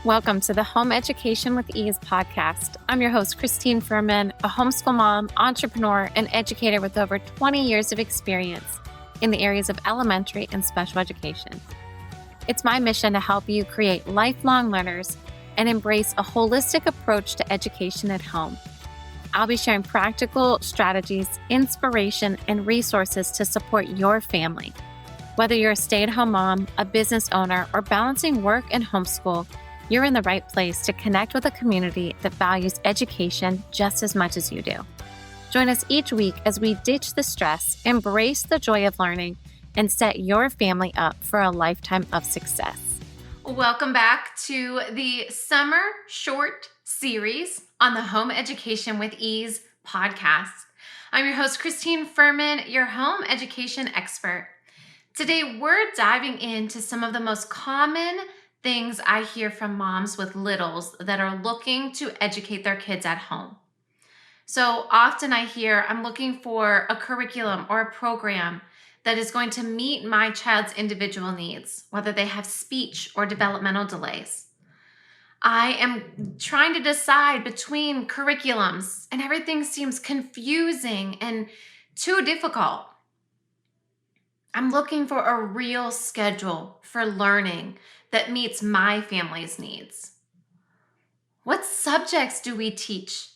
Welcome to the Home Education with Ease podcast. I'm your host, Christine Furman, a homeschool mom, entrepreneur, and educator with over 20 years of experience in the areas of elementary and special education. It's my mission to help you create lifelong learners and embrace a holistic approach to education at home. I'll be sharing practical strategies, inspiration, and resources to support your family. Whether you're a stay-at-home mom, a business owner, or balancing work and homeschool, you're in the right place to connect with a community that values education just as much as you do. Join us each week as we ditch the stress, embrace the joy of learning, and set your family up for a lifetime of success. Welcome back to the summer short series on the Home Education with Ease podcast. I'm your host, Christine Furman, your home education expert. Today, we're diving into some of the most common things I hear from moms with littles that are looking to educate their kids at home. So often I hear, I'm looking for a curriculum or a program that is going to meet my child's individual needs, whether they have speech or developmental delays. I am trying to decide between curriculums and everything seems confusing and too difficult. I'm looking for a real schedule for learning that meets my family's needs. What subjects do we teach?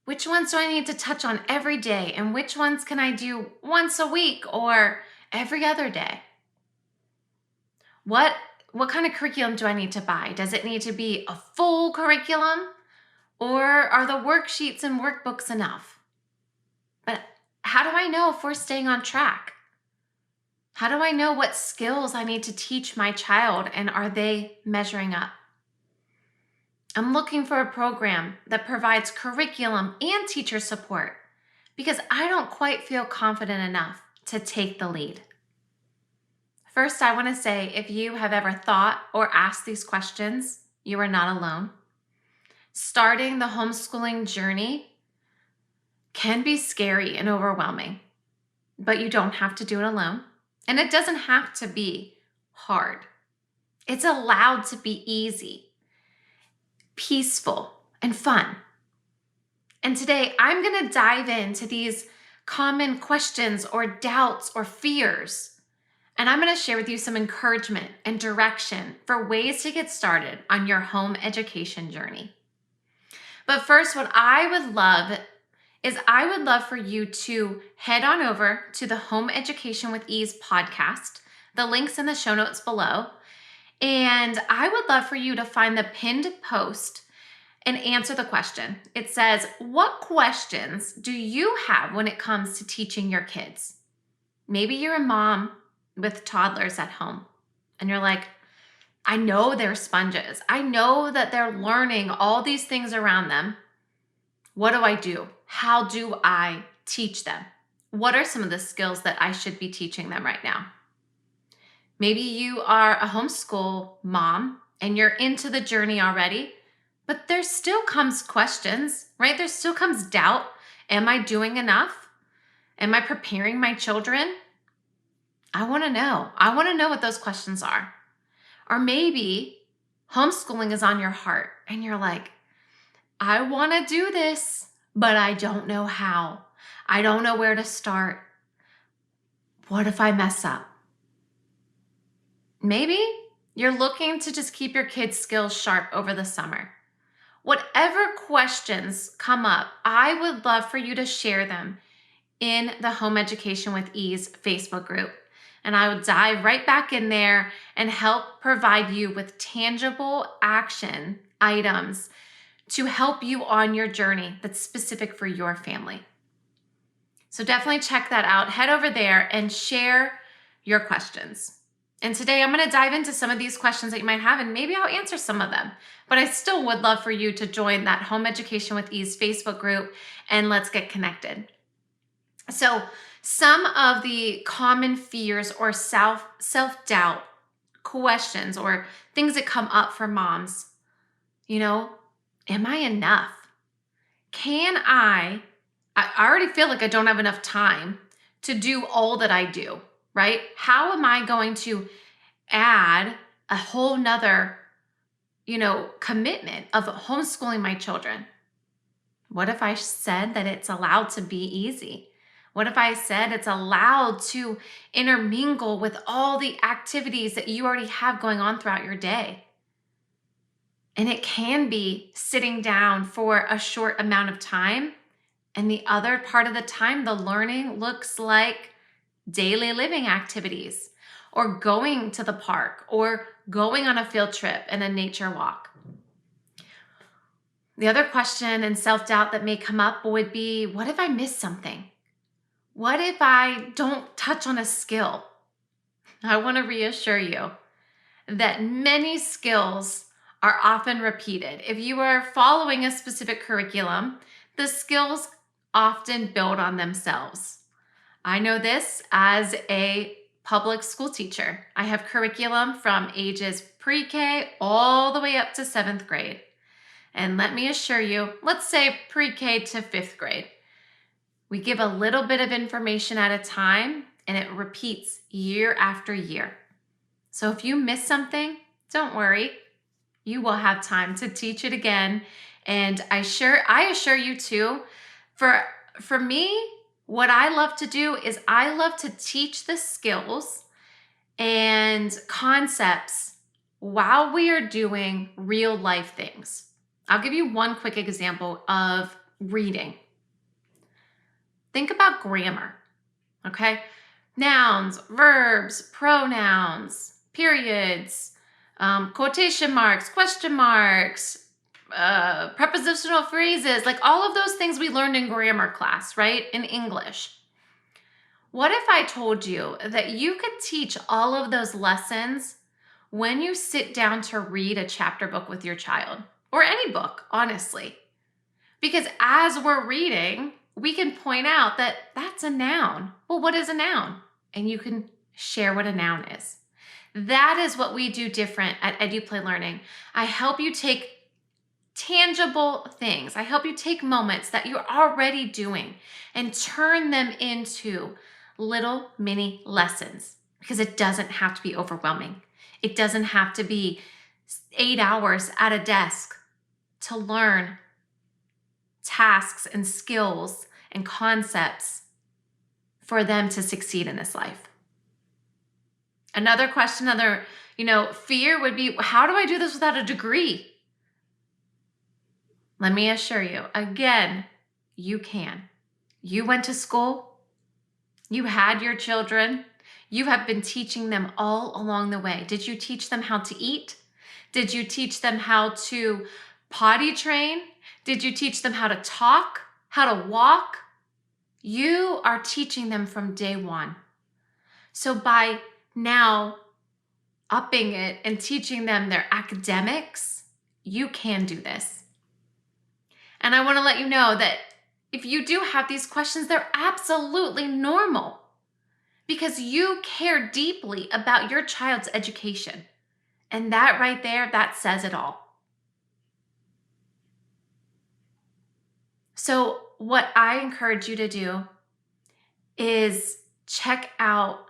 Which ones do I need to touch on every day? And which ones can I do once a week or every other day? What kind of curriculum do I need to buy? Does it need to be a full curriculum? Or are the worksheets and workbooks enough? But how do I know if we're staying on track? How do I know what skills I need to teach my child and are they measuring up? I'm looking for a program that provides curriculum and teacher support because I don't quite feel confident enough to take the lead. First, I want to say if you have ever thought or asked these questions, you are not alone. Starting the homeschooling journey can be scary and overwhelming, but you don't have to do it alone. And it doesn't have to be hard. It's allowed to be easy, peaceful, and fun. And today I'm going to dive into these common questions or doubts or fears. And I'm going to share with you some encouragement and direction for ways to get started on your home education journey. But first, what I would love for you to head on over to the Home Education with Ease podcast. The link's in the show notes below. And I would love for you to find the pinned post and answer the question. It says, what questions do you have when it comes to teaching your kids? Maybe you're a mom with toddlers at home and you're like, I know they're sponges. I know that they're learning all these things around them. What do I do? How do I teach them? What are some of the skills that I should be teaching them right now? Maybe you are a homeschool mom and you're into the journey already, but there still comes questions, right? There still comes doubt. Am I doing enough? Am I preparing my children? I want to know. I want to know what those questions are. Or maybe homeschooling is on your heart and you're like, I want to do this, but I don't know how. I don't know where to start. What if I mess up? Maybe you're looking to just keep your kids' skills sharp over the summer. Whatever questions come up, I would love for you to share them in the Home Education with Ease Facebook group. And I would dive right back in there and help provide you with tangible action items to help you on your journey that's specific for your family. So definitely check that out. Head over there and share your questions. And today I'm going to dive into some of these questions that you might have, and maybe I'll answer some of them. But I still would love for you to join that Home Education with Ease Facebook group and let's get connected. So some of the common fears or self-doubt questions or things that come up for moms, am I enough? I already feel like I don't have enough time to do all that I do, right? How am I going to add a whole nother, commitment of homeschooling my children? What if I said that it's allowed to be easy? What if I said it's allowed to intermingle with all the activities that you already have going on throughout your day? And it can be sitting down for a short amount of time. And the other part of the time, the learning looks like daily living activities or going to the park or going on a field trip and a nature walk. The other question and self-doubt that may come up would be, what if I miss something? What if I don't touch on a skill? I want to reassure you that many skills are often repeated. If you are following a specific curriculum, the skills often build on themselves. I know this as a public school teacher. I have curriculum from ages pre-K all the way up to 7th grade. And let me assure you, let's say pre-K to 5th grade. We give a little bit of information at a time and it repeats year after year. So if you miss something, don't worry. You will have time to teach it again. And I assure you too, for me, what I love to do is I love to teach the skills and concepts while we are doing real life things. I'll give you one quick example of reading. Think about grammar, okay? Nouns, verbs, pronouns, periods, quotation marks, question marks, prepositional phrases, like all of those things we learned in grammar class, right? In English. What if I told you that you could teach all of those lessons when you sit down to read a chapter book with your child, or any book, honestly? Because as we're reading, we can point out that that's a noun. Well, what is a noun? And you can share what a noun is. That is what we do different at EduPlay Learning. I help you take tangible things. I help you take moments that you're already doing and turn them into little mini lessons, because it doesn't have to be overwhelming. It doesn't have to be 8 hours at a desk to learn tasks and skills and concepts for them to succeed in this life. Another question, fear would be, how do I do this without a degree? Let me assure you, again, you can. You went to school, you had your children, you have been teaching them all along the way. Did you teach them how to eat? Did you teach them how to potty train? Did you teach them how to talk, how to walk? You are teaching them from day one. So by now upping it and teaching them their academics, you can do this. And I want to let you know that if you do have these questions, they're absolutely normal, because you care deeply about your child's education. And that right there, that says it all. So what I encourage you to do is check out,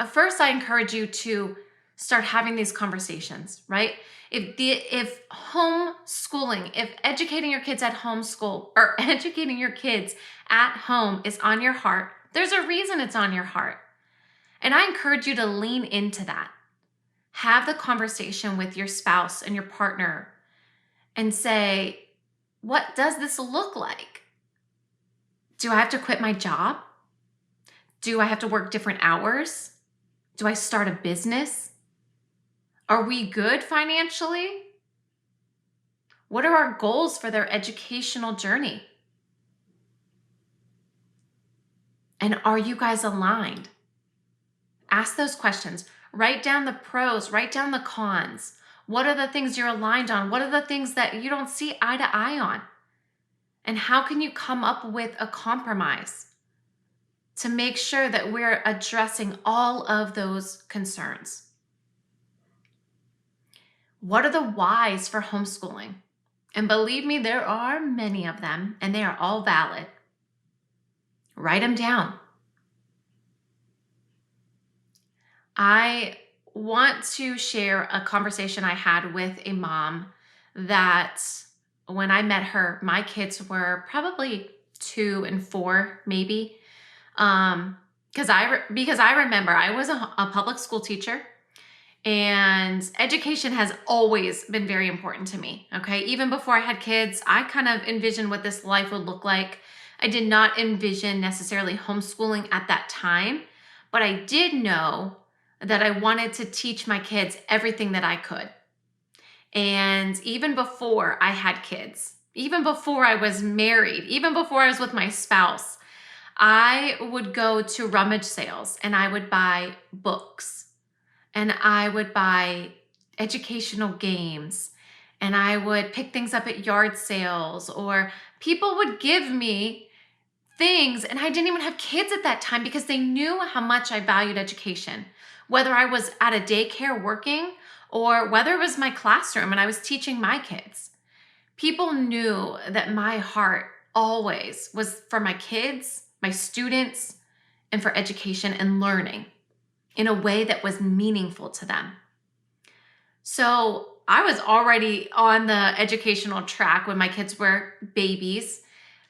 first I encourage you to start having these conversations, right? If homeschooling, if educating your kids at homeschool or educating your kids at home is on your heart, there's a reason it's on your heart. And I encourage you to lean into that. Have the conversation with your spouse and your partner and say, what does this look like? Do I have to quit my job? Do I have to work different hours? Do I start a business? Are we good financially? What are our goals for their educational journey? And are you guys aligned? Ask those questions. Write down the pros, write down the cons. What are the things you're aligned on? What are the things that you don't see eye to eye on? And how can you come up with a compromise to make sure that we're addressing all of those concerns? What are the whys for homeschooling? And believe me, there are many of them, and they are all valid. Write them down. I want to share a conversation I had with a mom that when I met her, my kids were probably 2 and 4, maybe. Because I remember I was a public school teacher, and education has always been very important to me. Okay. Even before I had kids, I kind of envisioned what this life would look like. I did not envision necessarily homeschooling at that time, but I did know that I wanted to teach my kids everything that I could. And even before I had kids, even before I was married, even before I was with my spouse, I would go to rummage sales and I would buy books and I would buy educational games and I would pick things up at yard sales, or people would give me things, and I didn't even have kids at that time because they knew how much I valued education. Whether I was at a daycare working or whether it was my classroom and I was teaching my kids, people knew that my heart always was for my kids, my students, and for education and learning in a way that was meaningful to them. So I was already on the educational track when my kids were babies.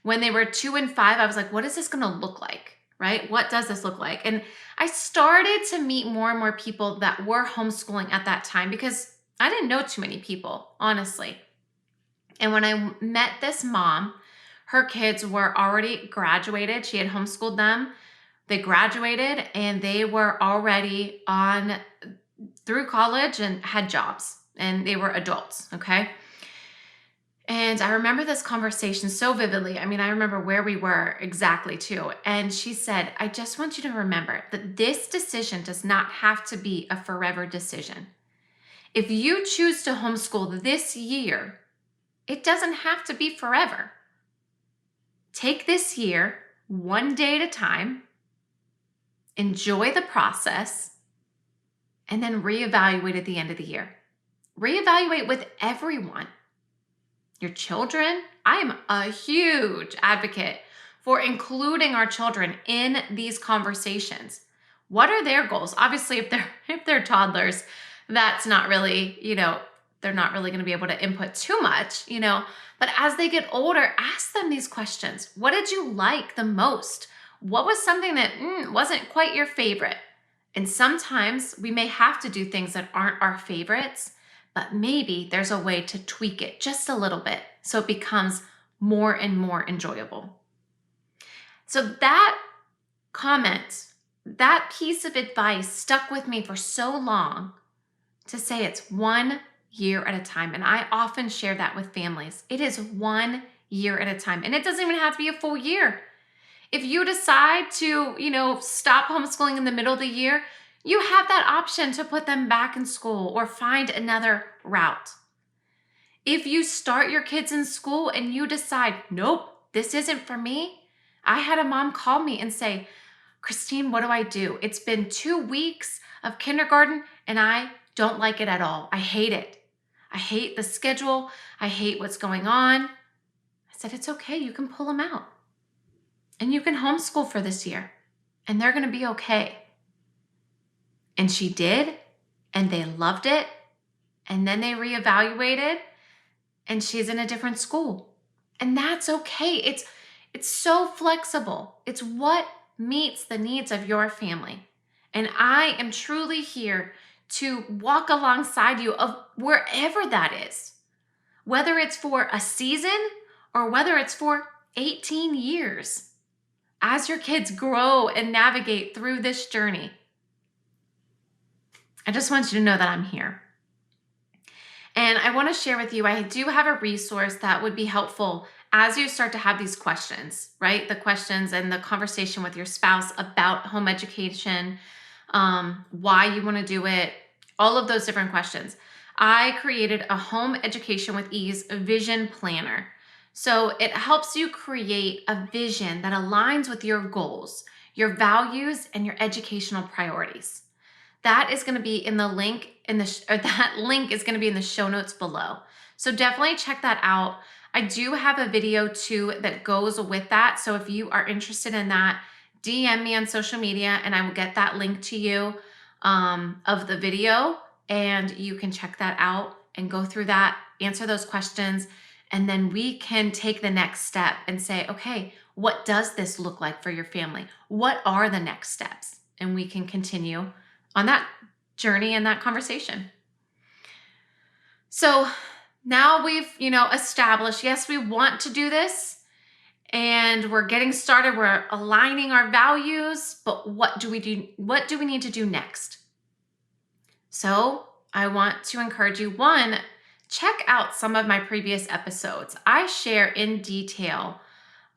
When they were 2 and 5, I was like, what is this going to look like? Right? What does this look like? And I started to meet more and more people that were homeschooling at that time because I didn't know too many people, honestly. And when I met this mom, her kids were already graduated. She had homeschooled them. They graduated and they were already on through college and had jobs, and they were adults. Okay. And I remember this conversation so vividly. I mean, I remember where we were exactly too. And she said, I just want you to remember that this decision does not have to be a forever decision. If you choose to homeschool this year, it doesn't have to be forever. Take this year one day at a time, enjoy the process, and then reevaluate at the end of the year. Reevaluate with everyone. Your children. I am a huge advocate for including our children in these conversations. What are their goals? Obviously, if they're toddlers, that's not really, they're not really going to be able to input too much, but as they get older, ask them these questions. What did you like the most? What was something that wasn't quite your favorite? And sometimes we may have to do things that aren't our favorites, but maybe there's a way to tweak it just a little bit so it becomes more and more enjoyable. So that comment, that piece of advice stuck with me for so long, to say it's 1 year at a time. And I often share that with families. It is 1 year at a time. And it doesn't even have to be a full year. If you decide to, stop homeschooling in the middle of the year, you have that option to put them back in school or find another route. If you start your kids in school and you decide, nope, this isn't for me. I had a mom call me and say, Christine, what do I do? It's been 2 weeks of kindergarten and I don't like it at all. I hate it. I hate the schedule. I hate what's going on. I said, it's okay. You can pull them out and you can homeschool for this year and they're going to be okay. And she did, and they loved it. And then they reevaluated and she's in a different school. And that's okay. It's so flexible. It's what meets the needs of your family. And I am truly here to walk alongside you of wherever that is, whether it's for a season or whether it's for 18 years. As your kids grow and navigate through this journey, I just want you to know that I'm here. And I want to share with you, I do have a resource that would be helpful as you start to have these questions, right? The questions and the conversation with your spouse about home education, why you want to do it, all of those different questions. I created a Home Education with Ease vision planner. So it helps you create a vision that aligns with your goals, your values, and your educational priorities. That is going to be in the link that link is going to be in the show notes below. So definitely check that out. I do have a video too that goes with that. So if you are interested in that, DM me on social media and I will get that link to you of the video, and you can check that out and go through that answer those questions, and then we can take the next step and say, okay, what does this look like for your family? What are the next steps? And we can continue on that journey and that conversation. So now we've, established, yes, we want to do this and we're getting started. We're aligning our values, but what do we do? What do we need to do next? So I want to encourage you, one, check out some of my previous episodes. I share in detail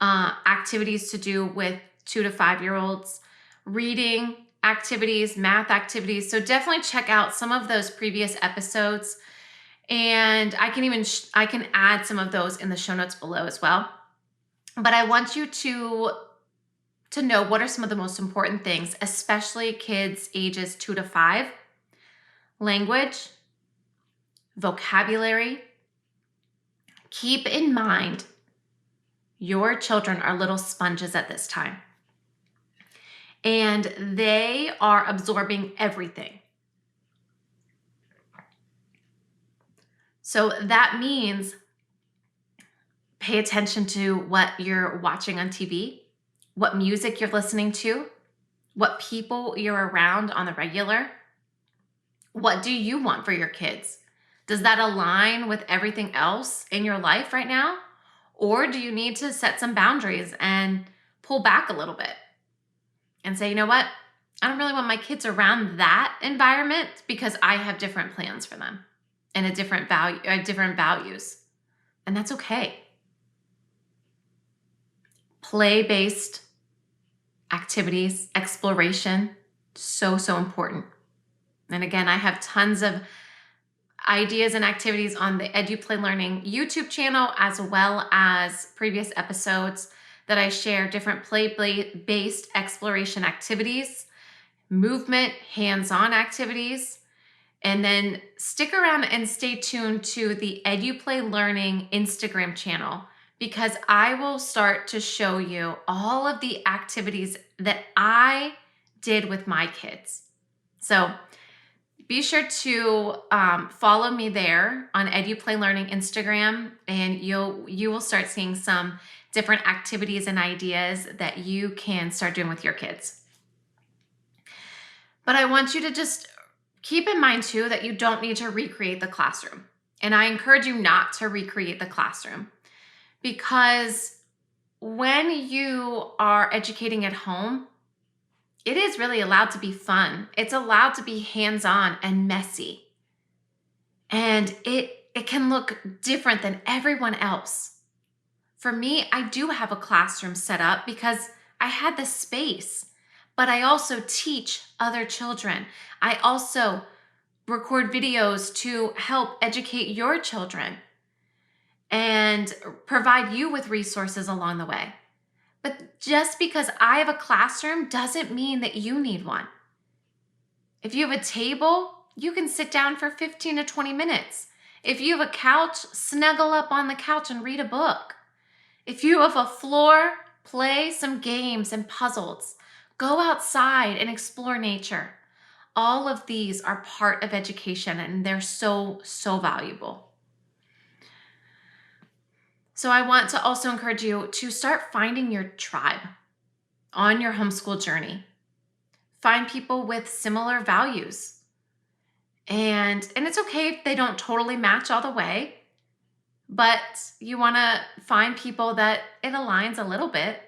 activities to do with 2 to 5-year-olds, reading activities, math activities. So definitely check out some of those previous episodes. And I can add some of those in the show notes below as well. But I want you to know what are some of the most important things, especially kids ages 2 to 5. Language, vocabulary. Keep in mind, your children are little sponges at this time. And they are absorbing everything. So that means pay attention to what you're watching on TV, what music you're listening to, what people you're around on the regular. What do you want for your kids? Does that align with everything else in your life right now? Or do you need to set some boundaries and pull back a little bit and say, you know what? I don't really want my kids around that environment because I have different plans for them and different values. And that's okay. Play-based activities, exploration, so important. And again, I have tons of ideas and activities on the EduPlay Learning YouTube channel, as well as previous episodes that I share different play-based exploration activities, movement, hands-on activities. And then stick around and stay tuned to the EduPlay Learning Instagram channel, because I will start to show you all of the activities that I did with my kids. So be sure to follow me there on EduPlay Learning Instagram, and you will start seeing some different activities and ideas that you can start doing with your kids. But I want you to just keep in mind too that you don't need to recreate the classroom. And I encourage you not to recreate the classroom, because when you are educating at home, it is really allowed to be fun. It's allowed to be hands-on and messy. And it can look different than everyone else. For me, I do have a classroom set up because I had the space, but I also teach other children. I also record videos to help educate your children and provide you with resources along the way. But just because I have a classroom doesn't mean that you need one. If you have a table, you can sit down for 15 to 20 minutes. If you have a couch, snuggle up on the couch and read a book. If you have a floor, play some games and puzzles. Go outside and explore nature. All of these are part of education, and they're so valuable. So I want to also encourage you to start finding your tribe on your homeschool journey. Find people with similar values. And it's okay if they don't totally match all the way, but you want to find people that it aligns a little bit.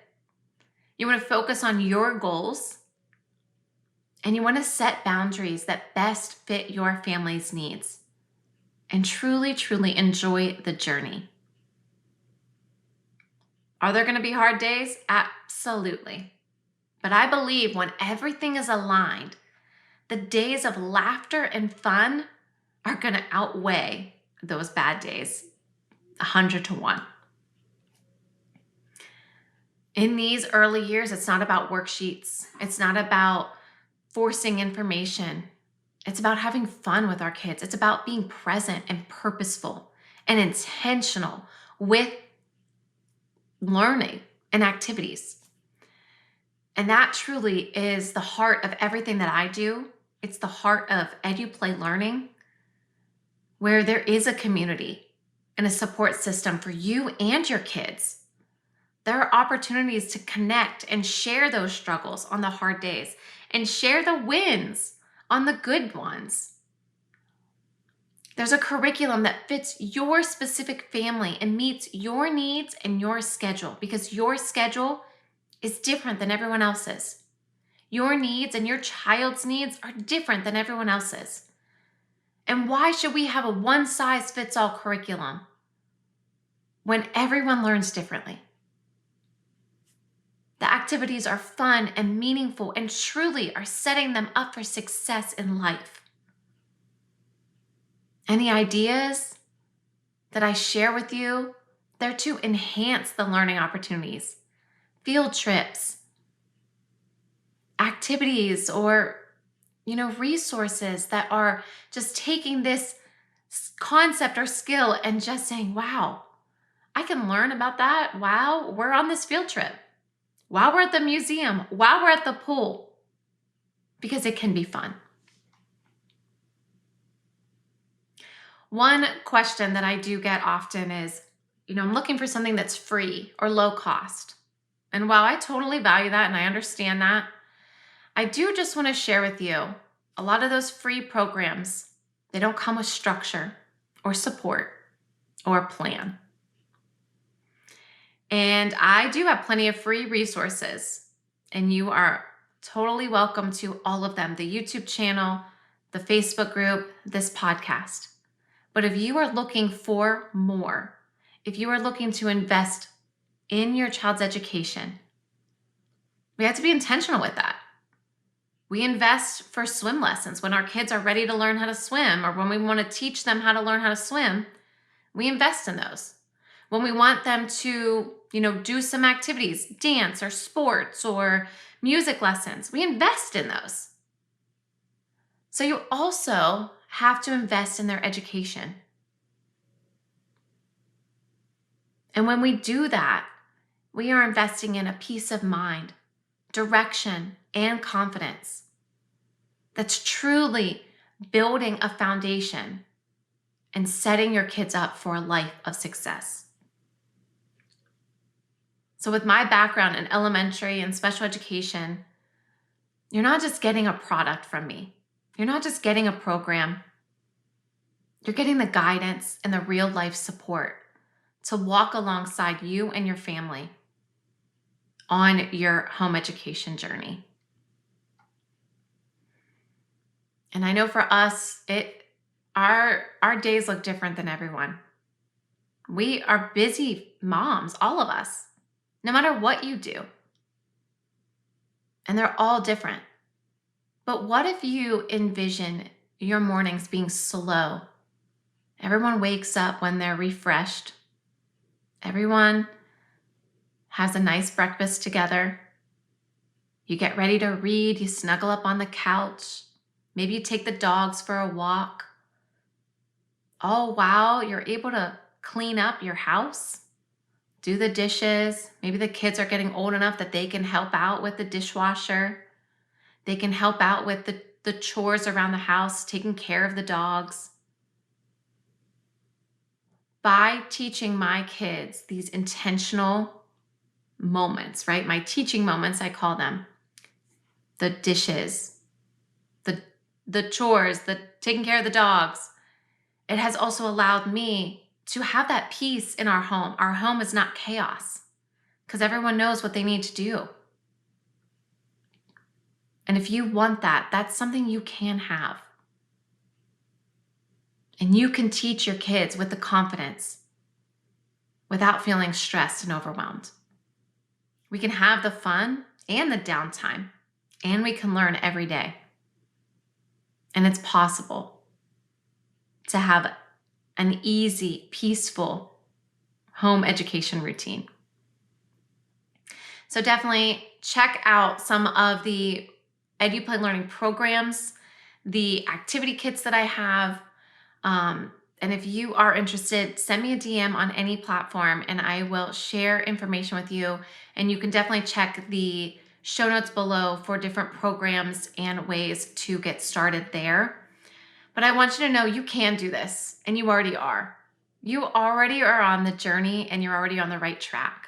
You want to focus on your goals, and you want to set boundaries that best fit your family's needs, and truly enjoy the journey. Are there going to be hard days? Absolutely. But I believe when everything is aligned, the days of laughter and fun are going to outweigh those bad days 100 to 1. In these early years, it's not about worksheets. It's not about forcing information. It's about having fun with our kids. It's about being present and purposeful and intentional with learning and activities. And that truly is the heart of everything that I do. It's the heart of EduPlay Learning, where there is a community and a support system for you and your kids. There are opportunities to connect and share those struggles on the hard days and share the wins on the good ones. There's a curriculum that fits your specific family and meets your needs and your schedule, because your schedule is different than everyone else's. Your needs and your child's needs are different than everyone else's. And why should we have a one-size-fits-all curriculum when everyone learns differently? The activities are fun and meaningful and truly are setting them up for success in life. Any ideas that I share with you, they're to enhance the learning opportunities, field trips, activities, or resources that are just taking this concept or skill and just saying, wow, I can learn about that while we're on this field trip, while we're at the museum, while we're at the pool, because it can be fun. One question that I do get often is, I'm looking for something that's free or low cost. And while I totally value that and I understand that, I do just want to share with you a lot of those free programs, they don't come with structure or support or a plan. And I do have plenty of free resources, and you are totally welcome to all of them, the YouTube channel, the Facebook group, this podcast. But if you are looking for more, if you are looking to invest in your child's education, we have to be intentional with that. We invest for swim lessons when our kids are ready to learn how to swim, or when we want to teach them how to learn how to swim, we invest in those. When we want them to, do some activities, dance or sports or music lessons, we invest in those. So you also have to invest in their education. And when we do that, we are investing in a peace of mind, direction, and confidence that's truly building a foundation and setting your kids up for a life of success. So with my background in elementary and special education, you're not just getting a product from me. You're not just getting a program. You're getting the guidance and the real life support to walk alongside you and your family on your home education journey. And I know for us, our days look different than everyone. We are busy moms, all of us, no matter what you do. And they're all different. But what if you envision your mornings being slow? Everyone wakes up when they're refreshed. Everyone has a nice breakfast together. You get ready to read, you snuggle up on the couch. Maybe you take the dogs for a walk. Oh, wow, you're able to clean up your house, do the dishes. Maybe the kids are getting old enough that they can help out with the dishwasher. They can help out with the chores around the house, taking care of the dogs. By teaching my kids these intentional moments, right? My teaching moments, I call them. The dishes, the chores, the taking care of the dogs. It has also allowed me to have that peace in our home. Our home is not chaos because everyone knows what they need to do. And if you want that, that's something you can have. And you can teach your kids with the confidence without feeling stressed and overwhelmed. We can have the fun and the downtime, and we can learn every day. And it's possible to have an easy, peaceful home education routine. So definitely check out some of the EduPlay learning programs, the activity kits that I have. And if you are interested, send me a DM on any platform and I will share information with you. And you can definitely check the show notes below for different programs and ways to get started there. But I want you to know you can do this, and you already are. You already are on the journey and you're already on the right track.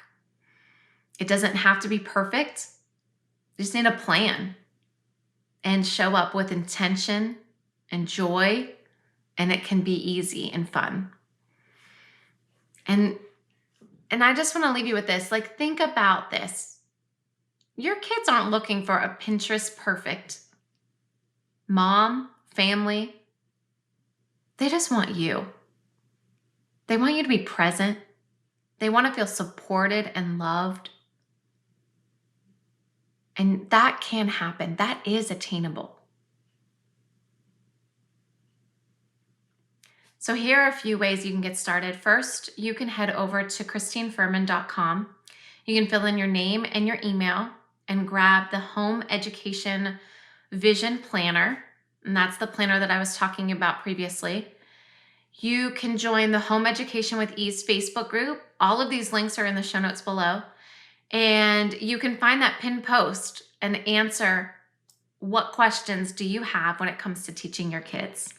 It doesn't have to be perfect. You just need a plan and show up with intention and joy, and it can be easy and fun. And I just want to leave you with this. Think about this. Your kids aren't looking for a Pinterest perfect mom, family. They just want you. They want you to be present. They want to feel supported and loved. And that can happen. That is attainable. So here are a few ways you can get started. First, you can head over to christinefurman.com. You can fill in your name and your email and grab the Home Education Vision Planner. And that's the planner that I was talking about previously. You can join the Home Education with Ease Facebook group. All of these links are in the show notes below. And you can find that pinned post and answer what questions do you have when it comes to teaching your kids.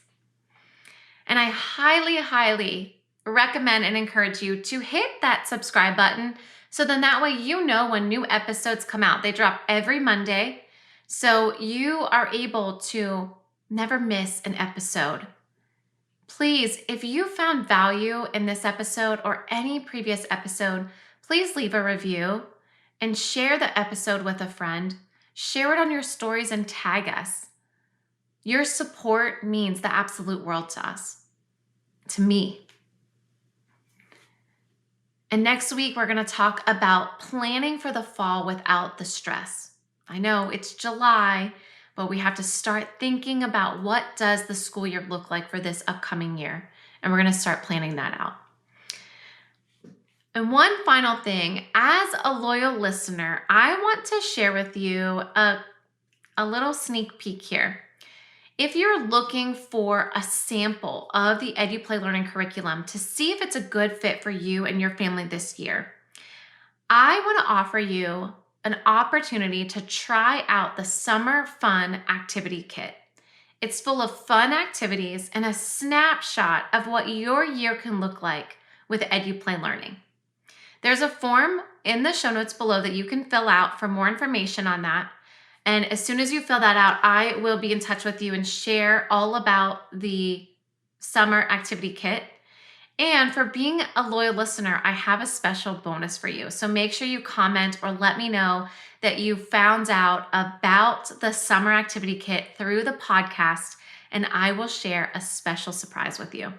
And I highly, highly recommend and encourage you to hit that subscribe button so then that way you know when new episodes come out. They drop every Monday, so you are able to never miss an episode. Please, if you found value in this episode or any previous episode, please leave a review and share the episode with a friend. Share it on your stories and tag us. Your support means the absolute world to us, to me. And next week, we're going to talk about planning for the fall without the stress. I know it's July, but we have to start thinking about what does the school year look like for this upcoming year. And we're going to start planning that out. And one final thing, as a loyal listener, I want to share with you a little sneak peek here. If you're looking for a sample of the EduPlay Learning curriculum to see if it's a good fit for you and your family this year, I want to offer you an opportunity to try out the Summer Fun Activity Kit. It's full of fun activities and a snapshot of what your year can look like with EduPlay Learning. There's a form in the show notes below that you can fill out for more information on that. And as soon as you fill that out, I will be in touch with you and share all about the summer activity kit. And for being a loyal listener, I have a special bonus for you. So make sure you comment or let me know that you found out about the summer activity kit through the podcast, and I will share a special surprise with you.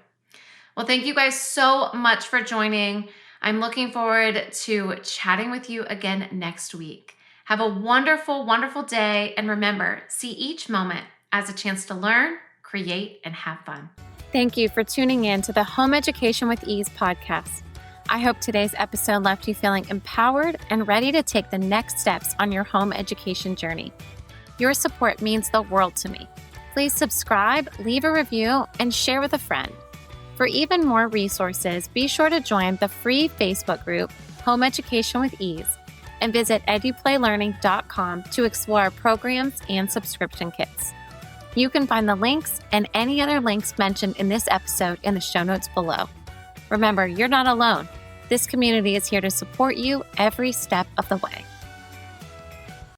Well, thank you guys so much for joining. I'm looking forward to chatting with you again next week. Have a wonderful, wonderful day. And remember, see each moment as a chance to learn, create, and have fun. Thank you for tuning in to the Home Education with Ease podcast. I hope today's episode left you feeling empowered and ready to take the next steps on your home education journey. Your support means the world to me. Please subscribe, leave a review, and share with a friend. For even more resources, be sure to join the free Facebook group, Home Education with Ease, and visit eduplaylearning.com to explore programs and subscription kits. You can find the links and any other links mentioned in this episode in the show notes below. Remember, you're not alone. This community is here to support you every step of the way.